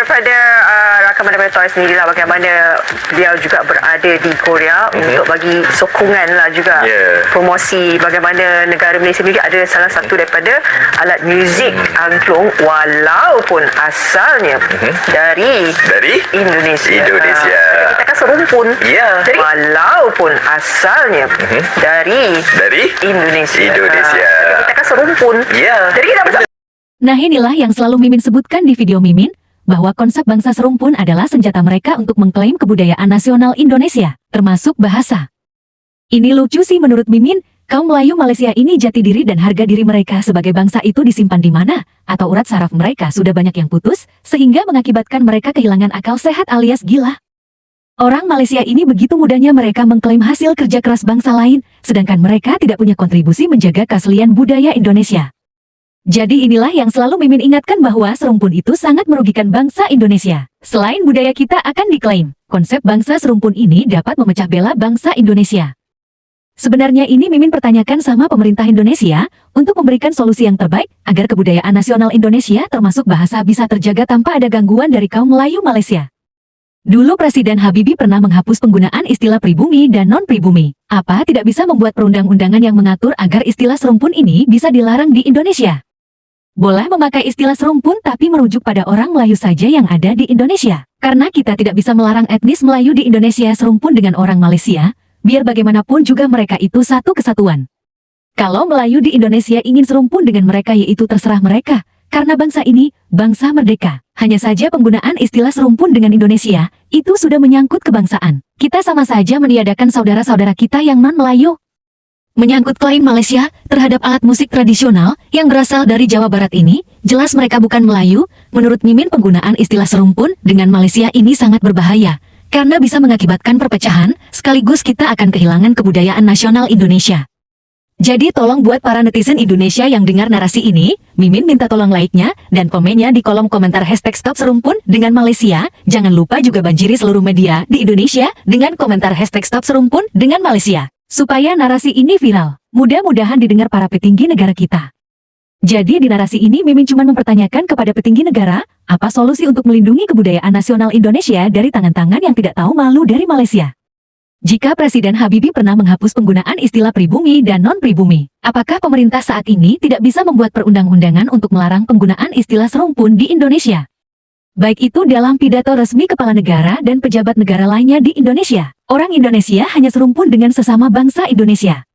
daripada rakaman daripada Toy sendiri lah, bagaimana beliau juga berada di Korea untuk bagi sokongan lah juga promosi bagaimana negara Malaysia sendiri ada salah satu daripada alat muzik angklung walaupun asalnya dari Indonesia. Kita kan serumpun. Jadi walaupun asalnya dari Indonesia. Kita kan serumpun. Jadi kita Nah inilah yang selalu Mimin sebutkan di video Mimin, bahwa konsep bangsa serumpun adalah senjata mereka untuk mengklaim kebudayaan nasional Indonesia, termasuk bahasa. Ini lucu sih menurut Mimin, kaum Melayu Malaysia ini jati diri dan harga diri mereka sebagai bangsa itu disimpan di mana, atau urat saraf mereka sudah banyak yang putus, sehingga mengakibatkan mereka kehilangan akal sehat alias gila. Orang Malaysia ini begitu mudahnya mereka mengklaim hasil kerja keras bangsa lain, sedangkan mereka tidak punya kontribusi menjaga keaslian budaya Indonesia. Jadi inilah yang selalu Mimin ingatkan bahwa serumpun itu sangat merugikan bangsa Indonesia. Selain budaya kita akan diklaim, konsep bangsa serumpun ini dapat memecah belah bangsa Indonesia. Sebenarnya ini Mimin pertanyakan sama pemerintah Indonesia untuk memberikan solusi yang terbaik agar kebudayaan nasional Indonesia termasuk bahasa bisa terjaga tanpa ada gangguan dari kaum Melayu Malaysia. Dulu Presiden Habibie pernah menghapus penggunaan istilah pribumi dan non-pribumi. Apa tidak bisa membuat perundang-undangan yang mengatur agar istilah serumpun ini bisa dilarang di Indonesia? Boleh memakai istilah serumpun tapi merujuk pada orang Melayu saja yang ada di Indonesia. Karena kita tidak bisa melarang etnis Melayu di Indonesia serumpun dengan orang Malaysia, biar bagaimanapun juga mereka itu satu kesatuan. Kalau Melayu di Indonesia ingin serumpun dengan mereka yaitu terserah mereka, karena bangsa ini, bangsa merdeka. Hanya saja penggunaan istilah serumpun dengan Indonesia, itu sudah menyangkut kebangsaan. Kita sama saja meniadakan saudara-saudara kita yang non-Melayu. Menyangkut klaim Malaysia terhadap alat musik tradisional yang berasal dari Jawa Barat ini, jelas mereka bukan Melayu. Menurut Mimin penggunaan istilah serumpun dengan Malaysia ini sangat berbahaya, karena bisa mengakibatkan perpecahan, sekaligus kita akan kehilangan kebudayaan nasional Indonesia. Jadi tolong buat para netizen Indonesia yang dengar narasi ini, Mimin minta tolong like-nya dan komennya di kolom komentar #stop serumpun dengan Malaysia. Jangan lupa juga banjiri seluruh media di Indonesia dengan komentar #stop serumpun dengan Malaysia. Supaya narasi ini viral, mudah-mudahan didengar para petinggi negara kita. Jadi di narasi ini Mimin cuma mempertanyakan kepada petinggi negara, apa solusi untuk melindungi kebudayaan nasional Indonesia dari tangan-tangan yang tidak tahu malu dari Malaysia. Jika Presiden Habibie pernah menghapus penggunaan istilah pribumi dan non-pribumi, apakah pemerintah saat ini tidak bisa membuat perundang-undangan untuk melarang penggunaan istilah serumpun di Indonesia? Baik itu dalam pidato resmi kepala negara dan pejabat negara lainnya di Indonesia. Orang Indonesia hanya serumpun dengan sesama bangsa Indonesia.